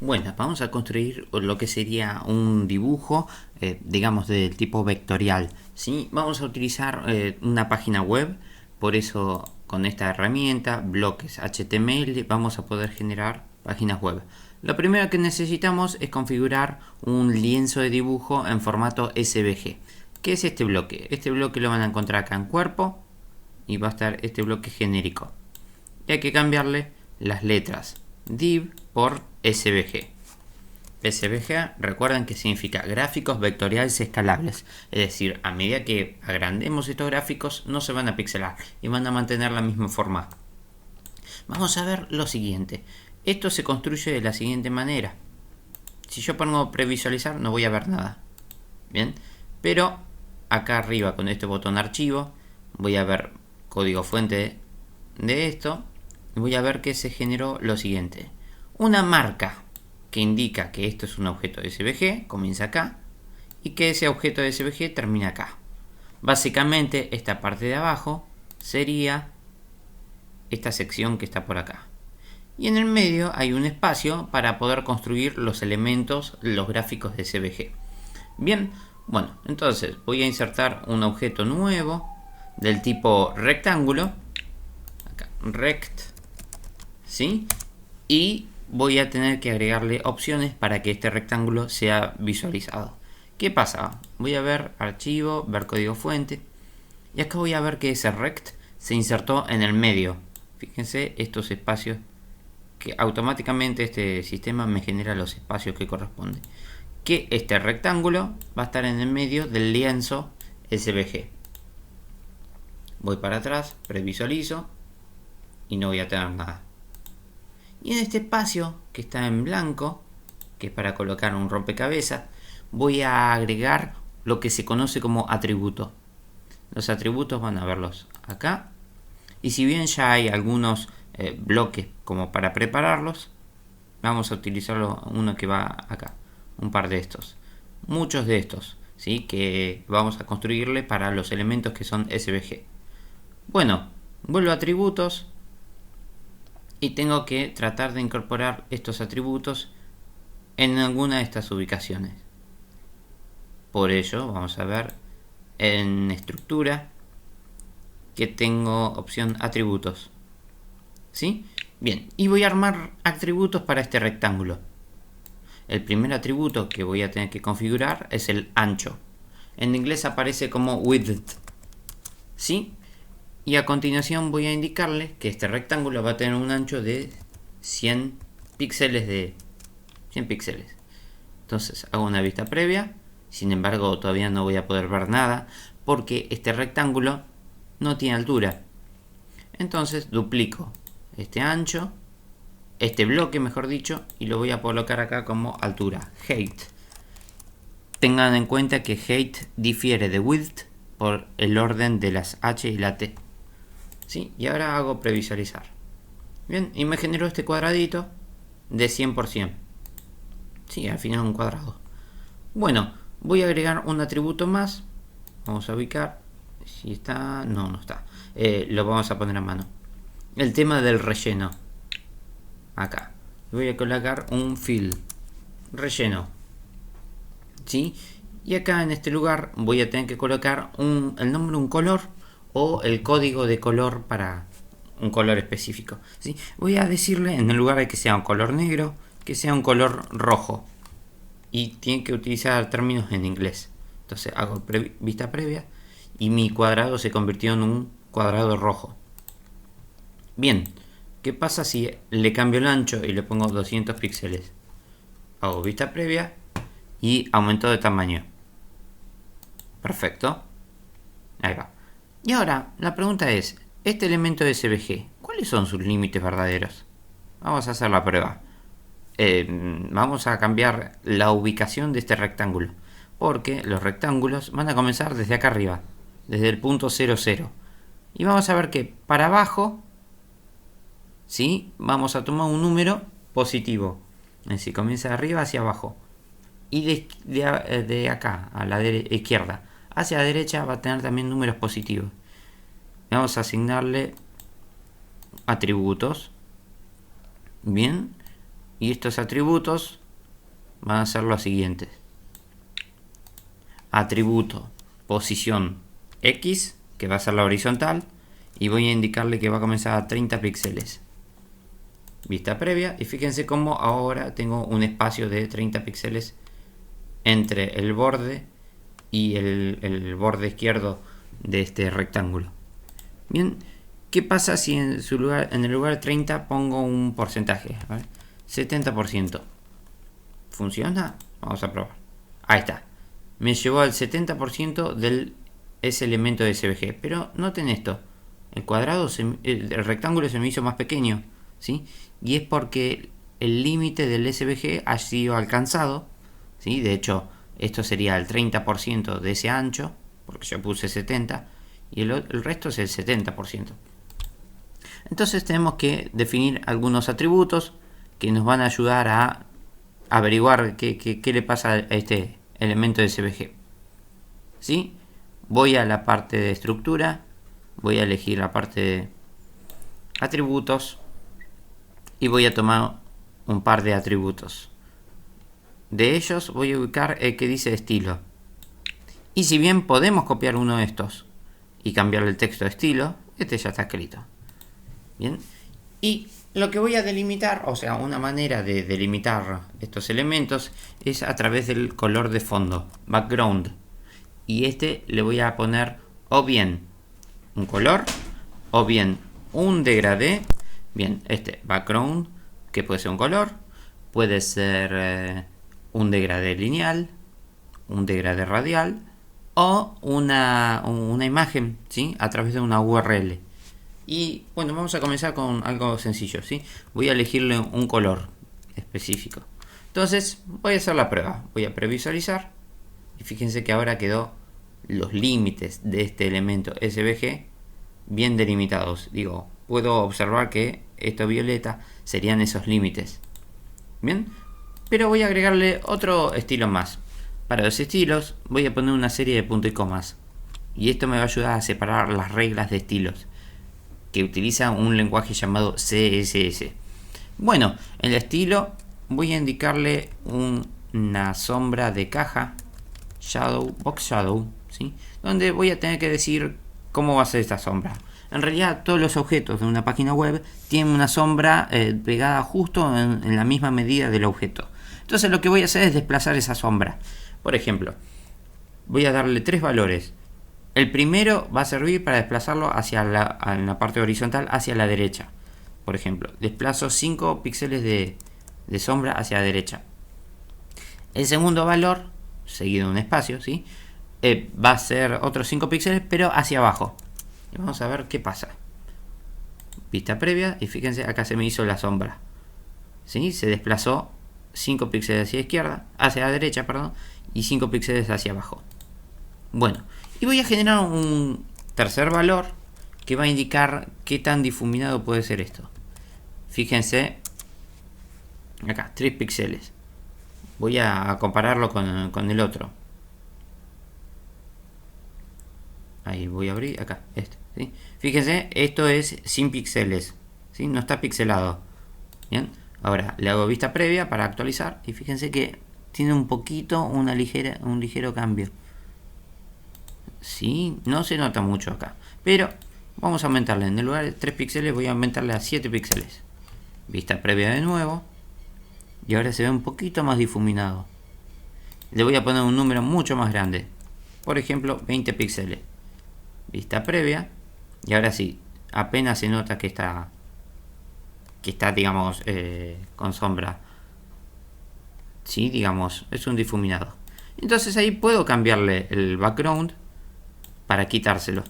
Bueno, vamos a construir lo que sería un dibujo, digamos, del tipo vectorial, ¿sí? Vamos a utilizar una página web, por eso con esta herramienta, bloques HTML, vamos a poder generar páginas web. Lo primero que necesitamos es configurar un lienzo de dibujo en formato SVG. ¿Qué es este bloque? Este bloque lo van a encontrar acá en cuerpo y va a estar este bloque genérico. Y hay que cambiarle las letras div por SVG. SVG, recuerden que significa gráficos vectoriales escalables, es decir, a medida que agrandemos estos gráficos no se van a pixelar y van a mantener la misma forma. Vamos a ver lo siguiente. Esto se construye de la siguiente manera. Si yo pongo previsualizar no voy a ver nada. Bien, pero acá arriba con este botón archivo voy a ver código fuente de esto. Voy a ver que se generó lo siguiente: una marca que indica que esto es un objeto de SVG, comienza acá, y que ese objeto de SVG termina acá. Básicamente esta parte de abajo sería esta sección que está por acá. Y en el medio hay un espacio para poder construir los elementos, los gráficos de SVG. Bien, bueno, entonces voy a insertar un objeto nuevo del tipo rectángulo. Acá, rect, ¿sí? Y voy a tener que agregarle opciones para que este rectángulo sea visualizado. ¿Qué pasa? Voy a ver archivo, ver código fuente, y acá voy a ver que ese rect se insertó en el medio. Fíjense estos espacios que automáticamente este sistema me genera los espacios que corresponden. Que este rectángulo va a estar en el medio del lienzo SVG. Voy para atrás, previsualizo y no voy a tener nada. Y en este espacio que está en blanco, que es para colocar un rompecabezas, voy a agregar lo que se conoce como atributo. Los atributos van a verlos acá. Y si bien ya hay algunos bloques como para prepararlos, vamos a utilizarlo uno que va acá. Un par de estos. Muchos de estos, ¿sí? Que vamos a construirle para los elementos que son SVG. Bueno, vuelvo a atributos. Y tengo que tratar de incorporar estos atributos en alguna de estas ubicaciones. Por ello, vamos a ver en estructura que tengo opción atributos. ¿Sí? Bien, y voy a armar atributos para este rectángulo. El primer atributo que voy a tener que configurar es el ancho. En inglés aparece como width. ¿Sí? Y a continuación voy a indicarle que este rectángulo va a tener un ancho de 100 píxeles. Entonces hago una vista previa. Sin embargo, todavía no voy a poder ver nada porque este rectángulo no tiene altura. Entonces duplico este ancho, este bloque mejor dicho, y lo voy a colocar acá como altura, height. Tengan en cuenta que height difiere de width por el orden de las H y la T. ¿Sí? Y ahora hago previsualizar. Bien, y me generó este cuadradito de 100%. Sí, al final es un cuadrado. Bueno, voy a agregar un atributo más. Vamos a ubicar. Si está... No, no está. Lo vamos a poner a mano. El tema del relleno. Acá. Voy a colocar un fill. Relleno. ¿Sí? Y acá en este lugar voy a tener que colocar el nombre de un color o el código de color para un color específico. ¿Sí? Voy a decirle en el lugar de que sea un color negro, que sea un color rojo. Y tiene que utilizar términos en inglés. Entonces hago vista previa y mi cuadrado se convirtió en un cuadrado rojo. Bien, ¿qué pasa si le cambio el ancho y le pongo 200 píxeles? Hago vista previa y aumento de tamaño. Perfecto. Ahí va. Y ahora, la pregunta es, este elemento de SVG, ¿cuáles son sus límites verdaderos? Vamos a hacer la prueba. Vamos a cambiar la ubicación de este rectángulo, porque los rectángulos van a comenzar desde acá arriba, desde el punto 0, 0. Y vamos a ver que para abajo, ¿sí? Vamos a tomar un número positivo. Es decir, comienza de arriba hacia abajo. Y de acá, a la izquierda, hacia la derecha va a tener también números positivos. Vamos a asignarle atributos. Bien. Y estos atributos van a ser los siguientes. Atributo posición X, que va a ser la horizontal, y voy a indicarle que va a comenzar a 30 píxeles. Vista previa, y fíjense cómo ahora tengo un espacio de 30 píxeles entre el borde y el borde izquierdo de este rectángulo. Bien, ¿qué pasa si en el lugar de 30 pongo un porcentaje? ¿Vale? 70%. ¿Funciona? Vamos a probar. Ahí está. Me llevó al 70% de ese elemento de SVG. Pero noten esto. El rectángulo se me hizo más pequeño. ¿Sí? Y es porque el límite del SVG ha sido alcanzado. ¿Sí? De hecho, esto sería el 30% de ese ancho, porque yo puse 70, y el resto es el 70%. Entonces tenemos que definir algunos atributos que nos van a ayudar a averiguar qué le pasa a este elemento de SVG. ¿Sí? Voy a la parte de estructura, voy a elegir la parte de atributos y voy a tomar un par de atributos. De ellos voy a ubicar el que dice estilo. Y si bien podemos copiar uno de estos y cambiarle el texto de estilo, este ya está escrito. Bien. Y lo que voy a delimitar, o sea, una manera de delimitar estos elementos es a través del color de fondo, background. Y este le voy a poner o bien un color o bien un degradé. Bien, este background, que puede ser un color, puede ser un degradé lineal, un degradé radial o una imagen, ¿sí? A través de una URL. Y bueno, vamos a comenzar con algo sencillo, ¿sí? Voy a elegirle un color específico. Entonces voy a hacer la prueba. Voy a previsualizar. Y fíjense que ahora quedó los límites de este elemento SVG bien delimitados. Digo, puedo observar que esto violeta serían esos límites. Bien, pero voy a agregarle otro estilo más. Para los estilos voy a poner una serie de puntos y comas. Y esto me va a ayudar a separar las reglas de estilos, que utiliza un lenguaje llamado CSS. Bueno, el estilo voy a indicarle una sombra de caja, shadow, box shadow, ¿sí? Donde voy a tener que decir cómo va a ser esta sombra. En realidad todos los objetos de una página web tienen una sombra pegada justo en la misma medida del objeto. Entonces lo que voy a hacer es desplazar esa sombra. Por ejemplo, voy a darle 3 valores. El primero va a servir para desplazarlo en la parte horizontal hacia la derecha. Por ejemplo, desplazo 5 píxeles de sombra hacia la derecha. El segundo valor, seguido de un espacio, ¿sí? Va a ser otros 5 píxeles, pero hacia abajo. Y vamos a ver qué pasa. Vista previa, y fíjense, acá se me hizo la sombra. ¿Sí? Se desplazó 5 píxeles hacia la derecha, y 5 píxeles hacia abajo. Bueno, y voy a generar un tercer valor que va a indicar qué tan difuminado puede ser esto. Fíjense, acá, 3 píxeles. Voy a compararlo con el otro. Ahí voy a abrir, acá, este. ¿Sí? Fíjense, esto es sin píxeles, ¿sí? No está pixelado. Bien, ahora le hago vista previa para actualizar y fíjense que tiene un poquito, un ligero cambio. Sí, no se nota mucho acá, pero vamos a aumentarle. En el lugar de 3 píxeles voy a aumentarle a 7 píxeles. Vista previa de nuevo. Y ahora se ve un poquito más difuminado. Le voy a poner un número mucho más grande. Por ejemplo, 20 píxeles. Vista previa. Y ahora sí, apenas se nota que está digamos, con sombra. Sí, digamos, es un difuminado. Entonces ahí puedo cambiarle el background para quitárselo.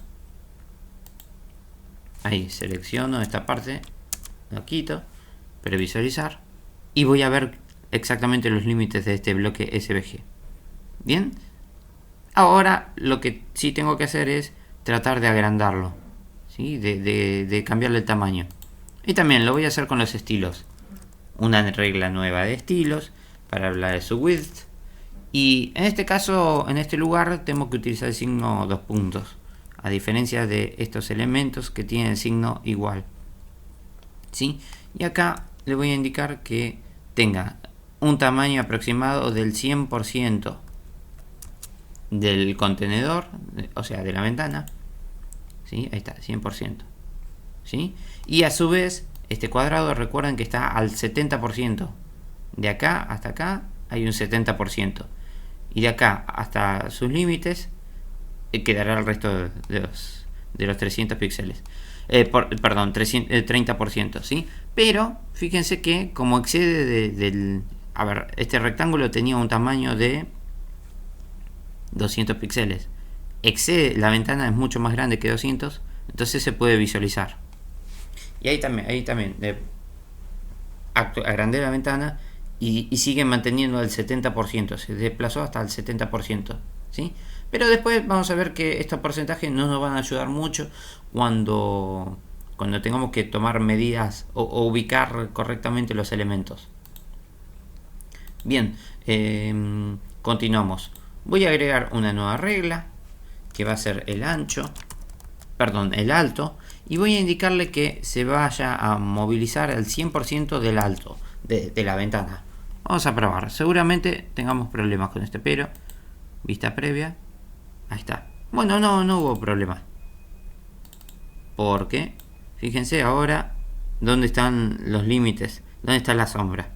Ahí selecciono esta parte, lo quito, previsualizar y voy a ver exactamente los límites de este bloque SVG. Bien, ahora lo que sí tengo que hacer es tratar de agrandarlo, ¿sí? de cambiarle el tamaño. Y también lo voy a hacer con los estilos. Una regla nueva de estilos para hablar de su width. Y en este caso, en este lugar, tengo que utilizar el signo 2 puntos. A diferencia de estos elementos que tienen el signo igual. ¿Sí? Y acá le voy a indicar que tenga un tamaño aproximado del 100% del contenedor, o sea, de la ventana. ¿Sí? Ahí está, 100%. ¿Sí? Y a su vez, este cuadrado, recuerden que está al 70%. De acá hasta acá hay un 70%. Y de acá hasta sus límites quedará el resto de los 300 píxeles. Perdón, 30%, ¿sí? Pero fíjense que como excede del... A ver, este rectángulo tenía un tamaño de 200 píxeles. Excede, la ventana es mucho más grande que 200, entonces se puede visualizar. Y ahí también agrandé la ventana y sigue manteniendo el 70%, se desplazó hasta el 70%, ¿sí? Pero después vamos a ver que estos porcentajes no nos van a ayudar mucho cuando tengamos que tomar medidas o ubicar correctamente los elementos. Bien, continuamos. Voy a agregar una nueva regla que va a ser el ancho, perdón, el alto, y voy a indicarle que se vaya a movilizar el 100% del alto de la ventana. Vamos a probar, seguramente tengamos problemas con este, pero vista previa, ahí está. Bueno, no hubo problema, porque fíjense ahora dónde están los límites, dónde está la sombra.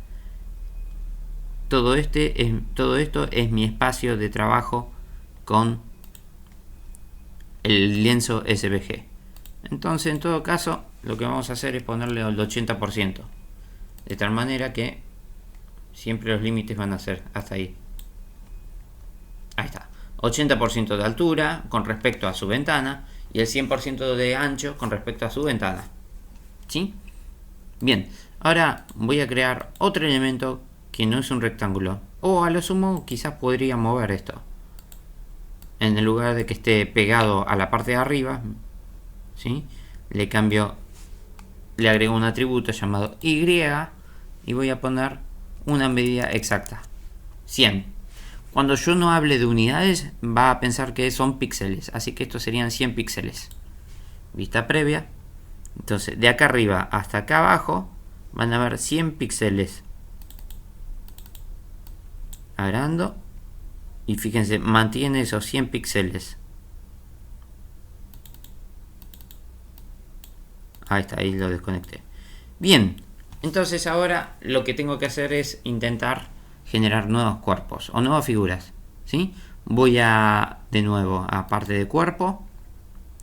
Todo esto es mi espacio de trabajo con el lienzo SVG. Entonces, en todo caso, lo que vamos a hacer es ponerle el 80%, de tal manera que siempre los límites van a ser hasta ahí. Ahí está, 80% de altura con respecto a su ventana y el 100% de ancho con respecto a su ventana. ¿Sí? Bien, ahora voy a crear otro elemento que no es un rectángulo, o a lo sumo quizás podría mover esto. En el lugar de que esté pegado a la parte de arriba, ¿sí? Le agrego un atributo llamado Y y voy a poner una medida exacta, 100. Cuando yo no hable de unidades, va a pensar que son píxeles, así que estos serían 100 píxeles. Vista previa. Entonces, de acá arriba hasta acá abajo van a haber 100 píxeles. Agrando. Y fíjense, mantiene esos 100 píxeles. Ahí está, ahí lo desconecté. Bien, entonces ahora lo que tengo que hacer es intentar generar nuevos cuerpos o nuevas figuras, ¿sí? Voy a, de nuevo, a parte de cuerpo.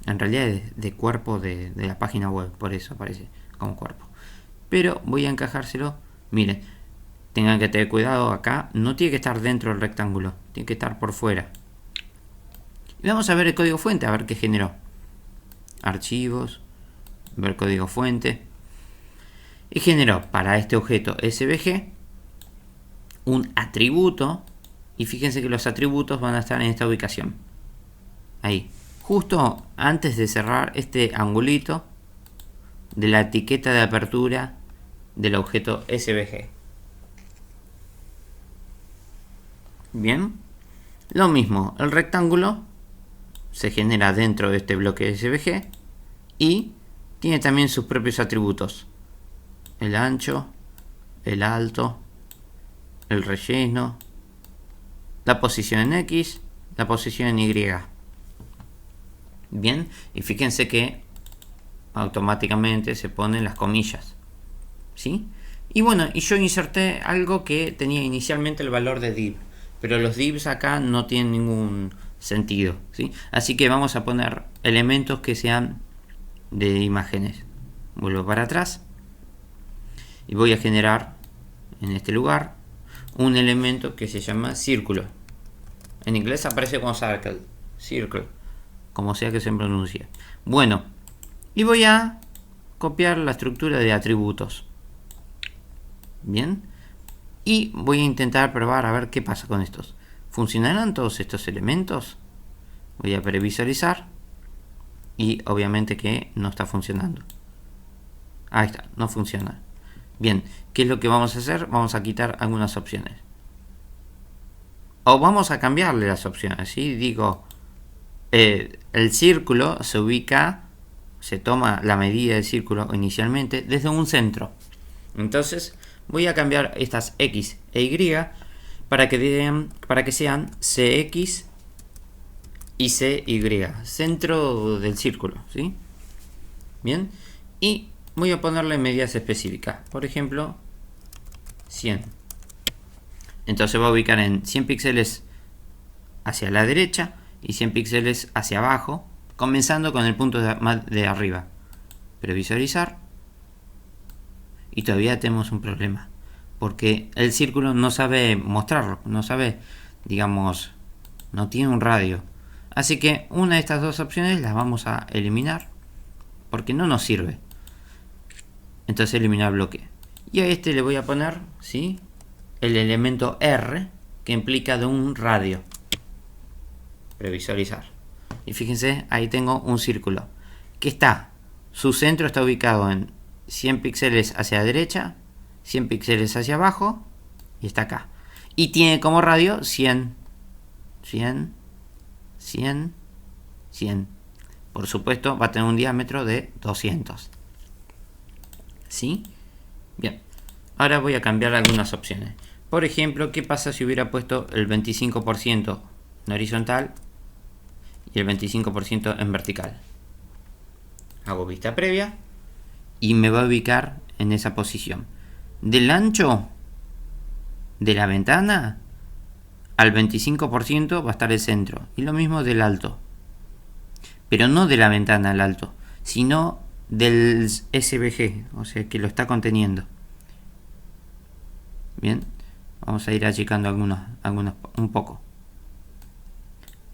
En realidad es de cuerpo de la página web, por eso aparece como cuerpo. Pero voy a encajárselo. Miren, tengan que tener cuidado acá. No tiene que estar dentro del rectángulo, tiene que estar por fuera. Y vamos a ver el código fuente, a ver qué generó. Archivos, ver código fuente. Y generó para este objeto SVG un atributo. Y fíjense que los atributos van a estar en esta ubicación. Ahí. Justo antes de cerrar este angulito de la etiqueta de apertura del objeto SVG. Bien. Lo mismo, el rectángulo se genera dentro de este bloque SVG y tiene también sus propios atributos. El ancho, el alto, el relleno, la posición en X, la posición en Y. Bien, y fíjense que automáticamente se ponen las comillas, ¿sí? Y bueno, y yo inserté algo que tenía inicialmente el valor de div, pero los divs acá no tienen ningún sentido, ¿sí? Así que vamos a poner elementos que sean de imágenes. Vuelvo para atrás y voy a generar en este lugar un elemento que se llama círculo. En inglés aparece como circle, como sea que se pronuncie. Bueno, y voy a copiar la estructura de atributos. Bien, y voy a intentar probar a ver qué pasa con estos. ¿Funcionarán todos estos elementos? Voy a previsualizar y obviamente que no está funcionando. Ahí está, no funciona. Bien, ¿qué es lo que vamos a hacer? Vamos a quitar algunas opciones. O vamos a cambiarle las opciones, ¿sí? Digo, el círculo se ubica, se toma la medida del círculo inicialmente desde un centro. Entonces voy a cambiar estas X e Y para que sean CX y CY, centro del círculo, ¿sí? Bien, y voy a ponerle medidas específicas, por ejemplo 100. Entonces va a ubicar en 100 píxeles hacia la derecha y 100 píxeles hacia abajo, comenzando con el punto de arriba. Previsualizar. Y todavía tenemos un problema, porque el círculo no sabe mostrarlo, no sabe, digamos, no tiene un radio. Así que una de estas dos opciones las vamos a eliminar, porque no nos sirve. Entonces eliminar bloque. Y a este le voy a poner, ¿sí?, el elemento R, que implica de un radio. Previsualizar. Y fíjense, ahí tengo un círculo que está, su centro está ubicado en 100 píxeles hacia la derecha, 100 píxeles hacia abajo, y está acá. Y tiene como radio 100, 100, 100, 100. Por supuesto, va a tener un diámetro de 200. ¿Sí? Bien. Ahora voy a cambiar algunas opciones. Por ejemplo, ¿qué pasa si hubiera puesto el 25% en horizontal y el 25% en vertical? Hago vista previa y me va a ubicar en esa posición. Del ancho de la ventana al 25% va a estar el centro. Y lo mismo del alto. Pero no de la ventana al alto, sino del SVG, o sea que lo está conteniendo. Bien, vamos a ir achicando algunos un poco.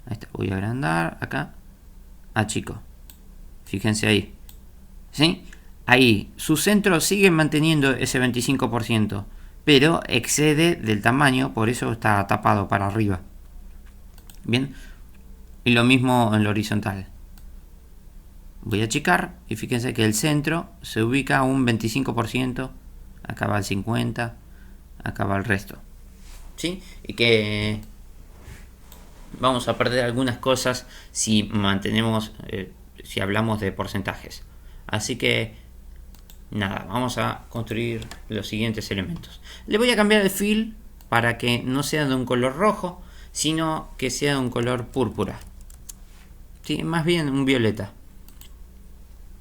Ahí está, voy a agrandar acá, achico. Fíjense ahí, ¿sí? Ahí, su centro sigue manteniendo ese 25%, pero excede del tamaño, por eso está tapado para arriba. Bien, y lo mismo en lo horizontal. Voy a achicar y fíjense que el centro se ubica a un 25%, acá va el 50%, acá va el resto. ¿Sí? Y que vamos a perder algunas cosas si mantenemos, si hablamos de porcentajes. Así que nada, vamos a construir los siguientes elementos. Le voy a cambiar el fill para que no sea de un color rojo, sino que sea de un color púrpura. ¿Sí? Más bien un violeta.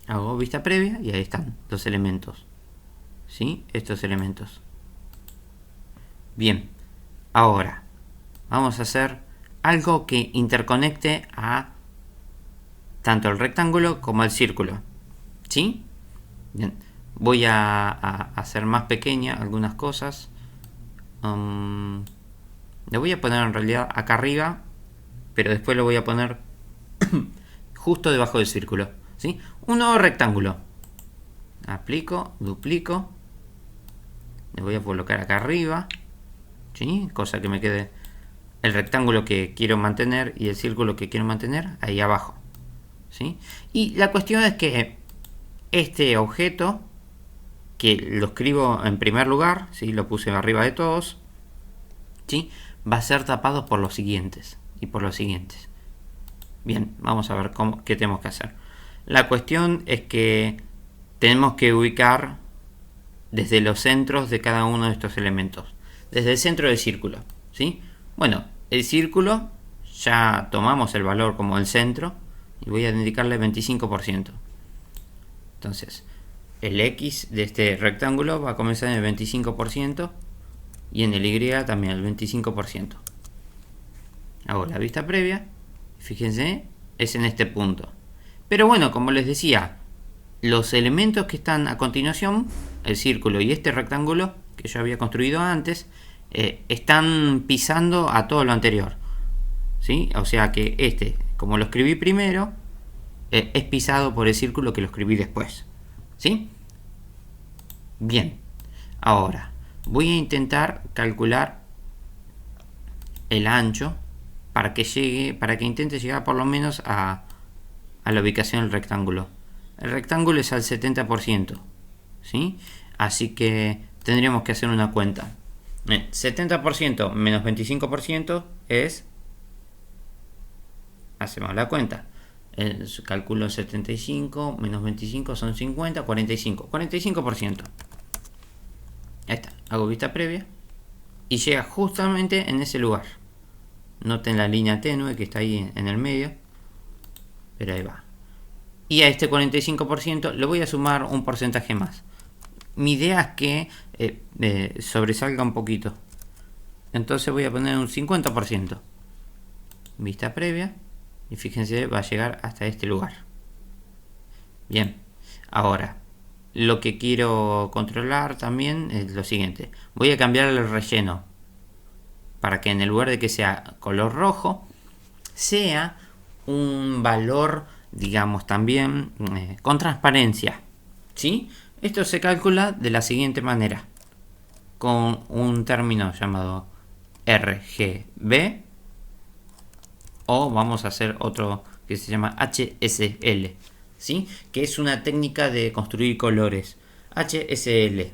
Hago vista previa y ahí están los elementos. ¿Sí? Estos elementos. Bien. Ahora vamos a hacer algo que interconecte a tanto el rectángulo como el círculo. ¿Sí? Bien. Voy a hacer más pequeña algunas cosas. Le voy a poner en realidad acá arriba, pero después lo voy a poner justo debajo del círculo. ¿Sí? Un nuevo rectángulo. Aplico, duplico. Le voy a colocar acá arriba. ¿Sí? Cosa que me quede el rectángulo que quiero mantener y el círculo que quiero mantener ahí abajo. ¿Sí? Y la cuestión es que este objeto, que lo escribo en primer lugar, ¿sí? Lo puse arriba de todos, ¿sí? Va a ser tapado por los siguientes y por los siguientes. Bien, vamos a ver qué tenemos que hacer. La cuestión es que tenemos que ubicar desde los centros de cada uno de estos elementos. Desde el centro del círculo, ¿sí? Bueno, el círculo ya tomamos el valor como el centro y voy a indicarle 25%. Entonces, el X de este rectángulo va a comenzar en el 25% y en el Y también el 25%. Hago la vista previa, fíjense, es en este punto. Pero bueno, como les decía, los elementos que están a continuación, el círculo y este rectángulo que yo había construido antes, están pisando a todo lo anterior, ¿sí? O sea que este, como lo escribí primero, es pisado por el círculo que lo escribí después, ¿sí? Bien, ahora voy a intentar calcular el ancho para que intente llegar por lo menos a la ubicación del rectángulo. El rectángulo es al 70%, ¿sí? Así que tendríamos que hacer una cuenta. 70% menos 25% es... Hacemos la cuenta. Calculo 75 menos 25 son 50, 45%. Ahí está. hago vista previa y llega justamente en ese lugar. Noten la línea tenue que está ahí en el medio, pero ahí va. Y a este 45% le voy a sumar un porcentaje más. Mi idea es que sobresalga un poquito. Entonces voy a poner un 50%. Vista previa. Y fíjense, va a llegar hasta este lugar. Bien. Ahora, lo que quiero controlar también es lo siguiente. Voy a cambiar el relleno. Para que en el lugar de que sea color rojo, sea un valor, digamos, también con transparencia. ¿Sí? Esto se calcula de la siguiente manera. Con un término llamado RGB. O vamos a hacer otro que se llama HSL. ¿Sí? Que es una técnica de construir colores. HSL.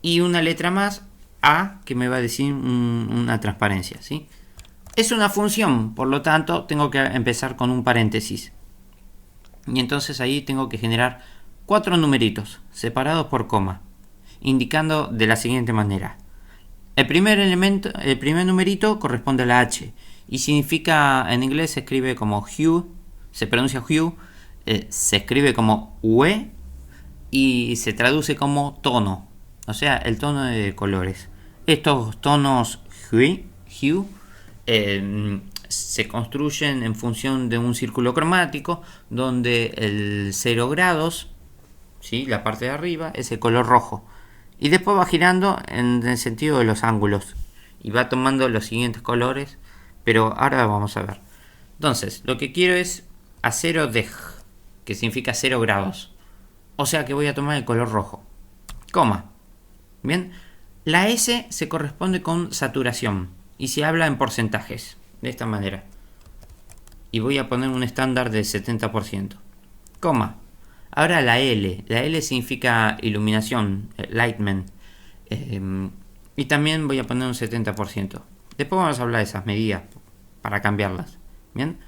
Y una letra más, A, que me va a decir una transparencia. ¿Sí? Es una función, por lo tanto tengo que empezar con un paréntesis. Y entonces ahí tengo que generar 4 numeritos separados por coma, indicando de la siguiente manera. El primer numerito corresponde a la H y significa, en inglés se escribe como hue, se pronuncia hue, se escribe como UE y se traduce como tono, o sea, el tono de colores. Estos tonos hue se construyen en función de un círculo cromático donde el 0 grados, ¿sí? La parte de arriba es el color rojo y después va girando en el sentido de los ángulos y va tomando los siguientes colores, pero ahora vamos a ver. Entonces lo que quiero es a 0 deg, que significa 0 grados, o sea que voy a tomar el color rojo, coma. Bien, la S se corresponde con saturación y se habla en porcentajes, de esta manera. Y voy a poner un estándar del 70%. Coma. Ahora la L. La L significa iluminación, lightment. Y también voy a poner un 70%. Después vamos a hablar de esas medidas para cambiarlas. Bien.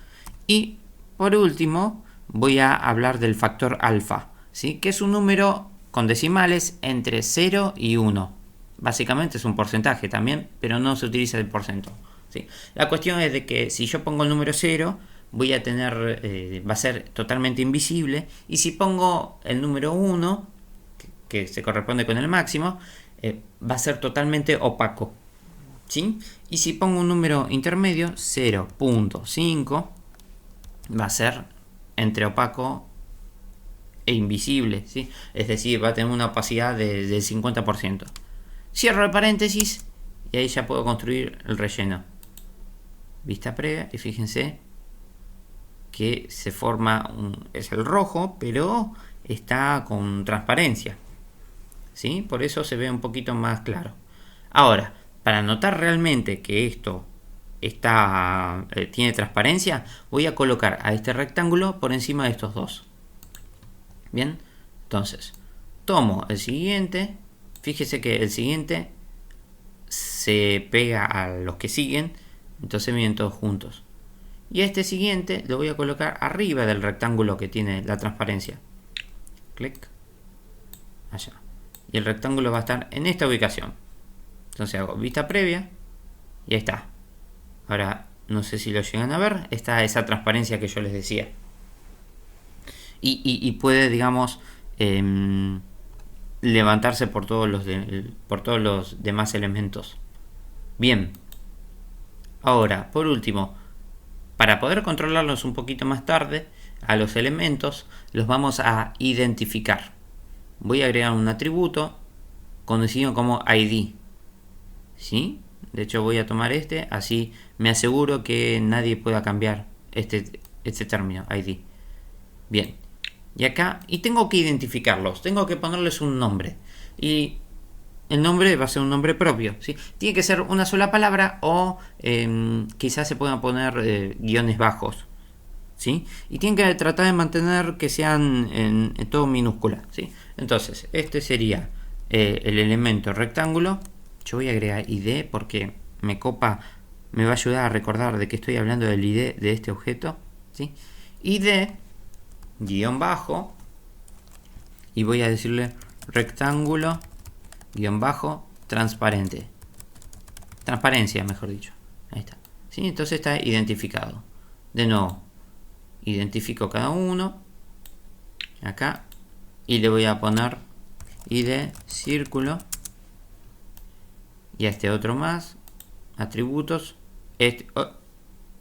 Y por último voy a hablar del factor alfa, ¿sí? Que es un número con decimales entre 0 y 1. Básicamente es un porcentaje también, pero no se utiliza el porcentaje. ¿Sí? La cuestión es de que si yo pongo el número 0, voy a tener, va a ser totalmente invisible. Y si pongo el número 1, que se corresponde con el máximo, va a ser totalmente opaco. ¿Sí? Y si pongo un número intermedio, 0.5, va a ser entre opaco e invisible. ¿Sí? Es decir, va a tener una opacidad del 50%. Cierro el paréntesis y ahí ya puedo construir el relleno. Vista previa y fíjense que se forma es el rojo, pero está con transparencia, ¿sí? Por eso se ve un poquito más claro. Ahora, para notar realmente que esto tiene transparencia, voy a colocar a este rectángulo por encima de estos dos. Bien, entonces tomo el siguiente. Fíjese que el siguiente se pega a los que siguen, entonces vienen todos juntos. Y a este siguiente lo voy a colocar arriba del rectángulo que tiene la transparencia. Clic. Allá. Y el rectángulo va a estar en esta ubicación. Entonces hago vista previa y ahí está. Ahora, no sé si lo llegan a ver, está esa transparencia que yo les decía. Y puede, digamos, levantarse por todos los demás elementos. Bien. Ahora, por último, para poder controlarlos un poquito más tarde, a los elementos los vamos a identificar. Voy a agregar un atributo conocido como ID. ¿Sí? De hecho voy a tomar este, así me aseguro que nadie pueda cambiar este término, ID. Bien. Y acá, y tengo que identificarlos, tengo que ponerles un nombre. Y el nombre va a ser un nombre propio, ¿sí? Tiene que ser una sola palabra o quizás se puedan poner guiones bajos, ¿sí? Y tienen que tratar de mantener que sean en todo minúscula, ¿sí? Entonces, este sería el elemento rectángulo. Yo voy a agregar ID porque me va a ayudar a recordar de que estoy hablando del ID de este objeto, ¿sí? ID guión bajo y voy a decirle rectángulo guión bajo transparente. Transparencia, mejor dicho. Ahí está. ¿Sí? Entonces está identificado. De nuevo, identifico cada uno. Acá. Y le voy a poner ID círculo. Y a este otro más. Atributos. Este. Oh,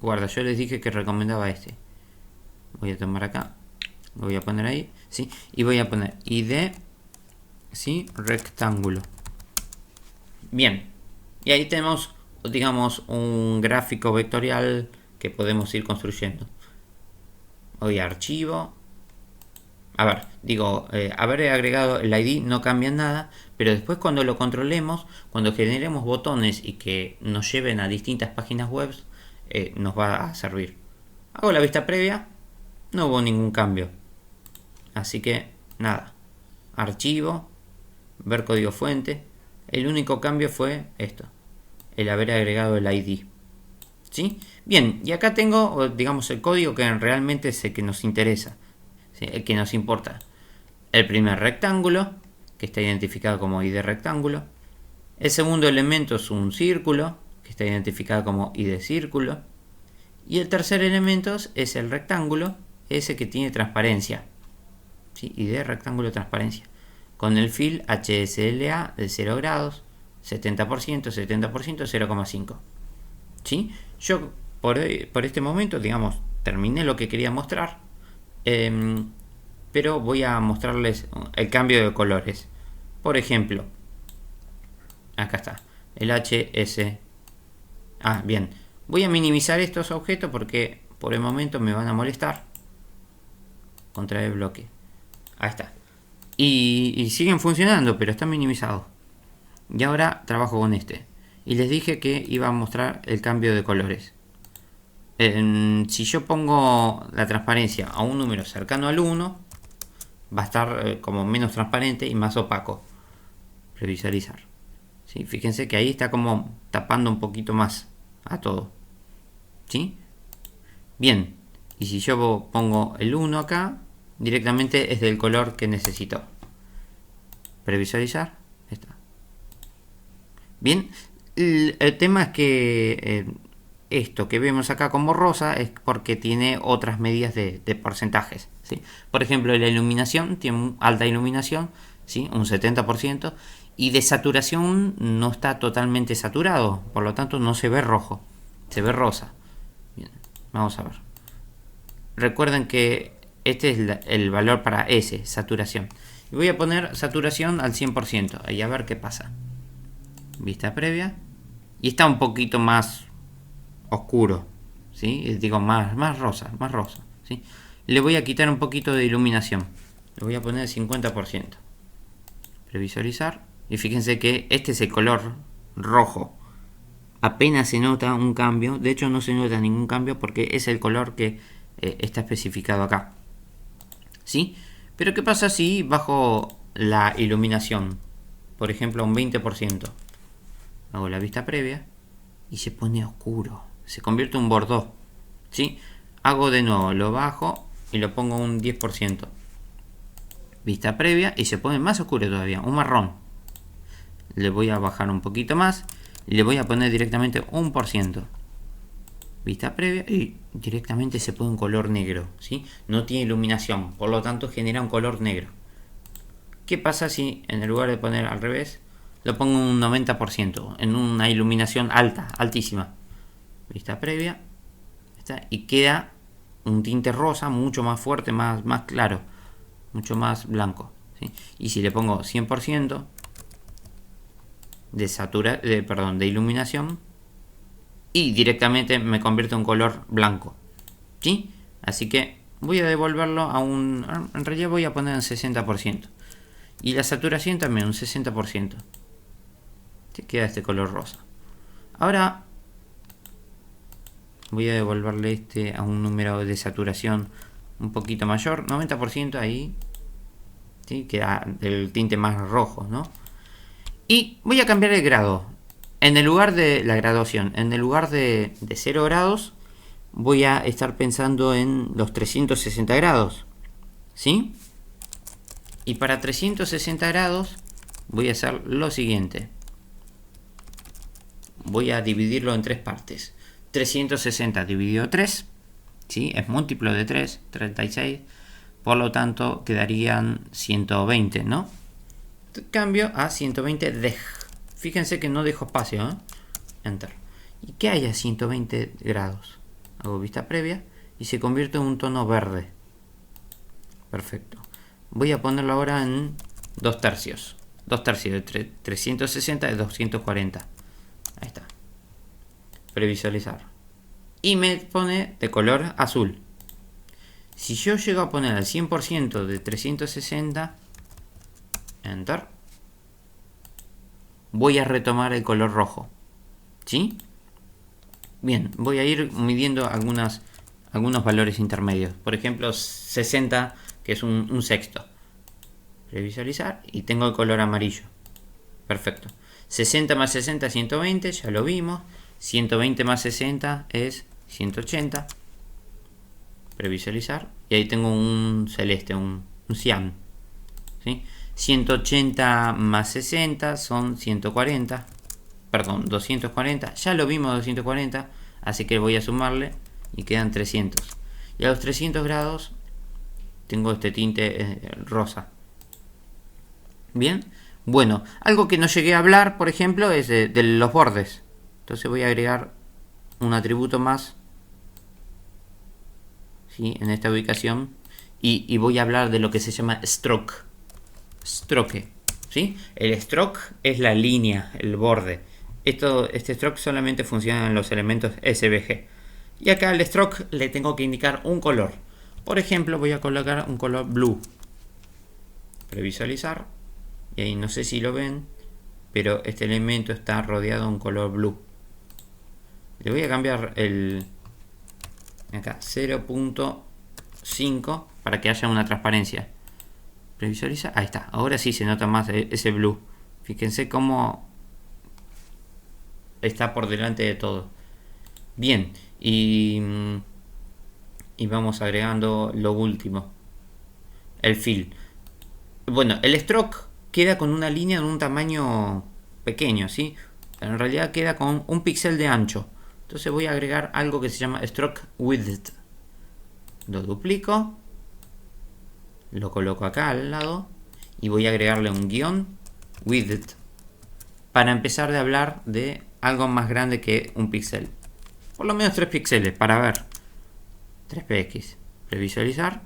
guarda, yo les dije que recomendaba este. Voy a tomar acá. Lo voy a poner ahí. ¿Sí? Y voy a poner ID. ¿Sí? Rectángulo. Bien. Y ahí tenemos, digamos, un gráfico vectorial que podemos ir construyendo. Voy a archivo. A ver, digo, haber agregado el ID no cambia nada, pero después cuando lo controlemos, cuando generemos botones y que nos lleven a distintas páginas web, nos va a servir. Hago la vista previa, no hubo ningún cambio. Así que, nada. Archivo, ver código fuente. El único cambio fue esto, el haber agregado el ID. ¿Sí? Bien, y acá tengo, digamos, el código que realmente es el que nos interesa. ¿Sí? El que nos importa. El primer rectángulo, que está identificado como ID rectángulo. El segundo elemento es un círculo, que está identificado como ID círculo. Y el tercer elemento es el rectángulo, ese que tiene transparencia. ¿Sí? ID rectángulo transparencia. Con el fill HSLA de 0 grados, 70%, 70%, 0,5. ¿Sí? Yo por este momento, digamos, terminé lo que quería mostrar. Pero voy a mostrarles el cambio de colores. Por ejemplo, acá está, el HS. Bien. Voy a minimizar estos objetos porque por el momento me van a molestar. Contraer el bloque. Ahí está. Y siguen funcionando, pero están minimizados. Y ahora trabajo con este. Y les dije que iba a mostrar el cambio de colores. Si yo pongo la transparencia a un número cercano al 1, va a estar como menos transparente y más opaco. Previsualizar. ¿Sí? Fíjense que ahí está como tapando un poquito más a todo. ¿Sí? Bien. Y si yo pongo el 1 acá, directamente es del color que necesito. Previsualizar. Está. Bien. El tema es que esto que vemos acá como rosa es porque tiene otras medidas de porcentajes. ¿Sí? Por ejemplo, la iluminación tiene alta iluminación, ¿sí? Un 70%. Y de saturación no está totalmente saturado. Por lo tanto no se ve rojo. Se ve rosa. Bien. Vamos a ver. Recuerden que este es el valor para S, saturación. Y voy a poner saturación al 100%. Ahí a ver qué pasa. Vista previa. Y está un poquito más oscuro. ¿Sí? Digo, más rosa. ¿Sí? Le voy a quitar un poquito de iluminación. Le voy a poner el 50%. Previsualizar. Y fíjense que este es el color rojo. Apenas se nota un cambio. De hecho no se nota ningún cambio porque es el color que está especificado acá. ¿Sí? Pero ¿qué pasa si bajo la iluminación? Por ejemplo, un 20%. Hago la vista previa y se pone oscuro. Se convierte en un bordeaux. ¿Sí? Hago de nuevo, lo bajo y lo pongo un 10%. Vista previa y se pone más oscuro todavía, un marrón. Le voy a bajar un poquito más y le voy a poner directamente 1%. Vista previa y directamente se pone un color negro. ¿Sí? No tiene iluminación, por lo tanto genera un color negro. ¿Qué pasa si en el lugar de poner al revés lo pongo un 90% en una iluminación alta, altísima? Vista previa está, y queda un tinte rosa mucho más fuerte, más claro, mucho más blanco. ¿Sí? Y si le pongo 100% de iluminación y directamente me convierte en color blanco. ¿Sí? Así que voy a devolverlo a en realidad voy a poner un 60%. Y la saturación también un 60%. ¿Sí? Queda este color rosa. Ahora voy a devolverle a un número de saturación un poquito mayor, 90% ahí. ¿Sí? Queda el tinte más rojo, ¿no? Y voy a cambiar el grado. En el lugar de la graduación, en el lugar de 0 grados, voy a estar pensando en los 360 grados. ¿Sí? Y para 360 grados voy a hacer lo siguiente. voy a dividirlo en tres partes. 360 dividido 3, ¿sí? Es múltiplo de 3, 36. Por lo tanto, quedarían 120, ¿no? Cambio a 120 dej. Fíjense que no dejo espacio, ¿eh? Enter. ¿Y qué hay a 120 grados? Hago vista previa y se convierte en un tono verde. Perfecto. Voy a ponerlo ahora en 2 tercios. 2 tercios de 360 es 240. Ahí está. Previsualizar. Y me pone de color azul. Si yo llego a poner al 100% de 360, Enter, voy a retomar el color rojo. ¿Sí? Bien, voy a ir midiendo algunos valores intermedios. Por ejemplo, 60, que es un sexto. Previsualizar y tengo el color amarillo. Perfecto. 60 más 60 es 120, ya lo vimos. 120 más 60 es 180. Previsualizar. Y ahí tengo un celeste, un cian. ¿Sí? 180 más 60 son 140. Perdón, 240. Ya lo vimos 240. Así que voy a sumarle y quedan 300. Y a los 300 grados tengo este tinte rosa. Bien. Bueno, algo que no llegué a hablar, por ejemplo, es de los bordes. Entonces voy a agregar un atributo más, ¿sí? En esta ubicación. Y voy a hablar de lo que se llama stroke. Stroke, ¿sí? El stroke es la línea, el borde. Este stroke solamente funciona en los elementos SVG. Y acá al stroke le tengo que indicar un color. Por ejemplo, voy a colocar un color blue. Previsualizar. Y ahí no sé si lo ven, pero este elemento está rodeado de un color blue. Le voy a cambiar el acá 0.5 para que haya una transparencia. Previsualiza, ahí está. Ahora sí se nota más ese blue. Fíjense cómo está por delante de todo. Bien, y vamos agregando lo último, el fill. Bueno, el stroke queda con una línea de un tamaño pequeño, ¿sí? En realidad queda con un píxel de ancho. Entonces voy a agregar algo que se llama stroke width. Lo duplico, lo coloco acá al lado y voy a agregarle un guión width para empezar de hablar de algo más grande que un píxel. Por lo menos 3 píxeles para ver. 3px. Previsualizar.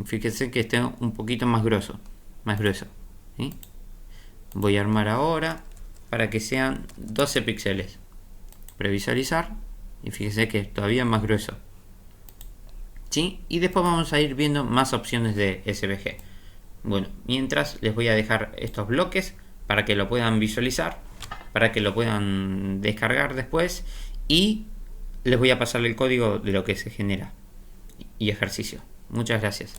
Fíjense que esté un poquito más grueso. ¿Sí? Voy a armar ahora para que sean 12 píxeles. Previsualizar y fíjense que es todavía más grueso. ¿Sí? Y después vamos a ir viendo más opciones de SVG. Bueno, mientras les voy a dejar estos bloques para que lo puedan visualizar, para que lo puedan descargar después y les voy a pasar el código de lo que se genera y ejercicio. Muchas gracias.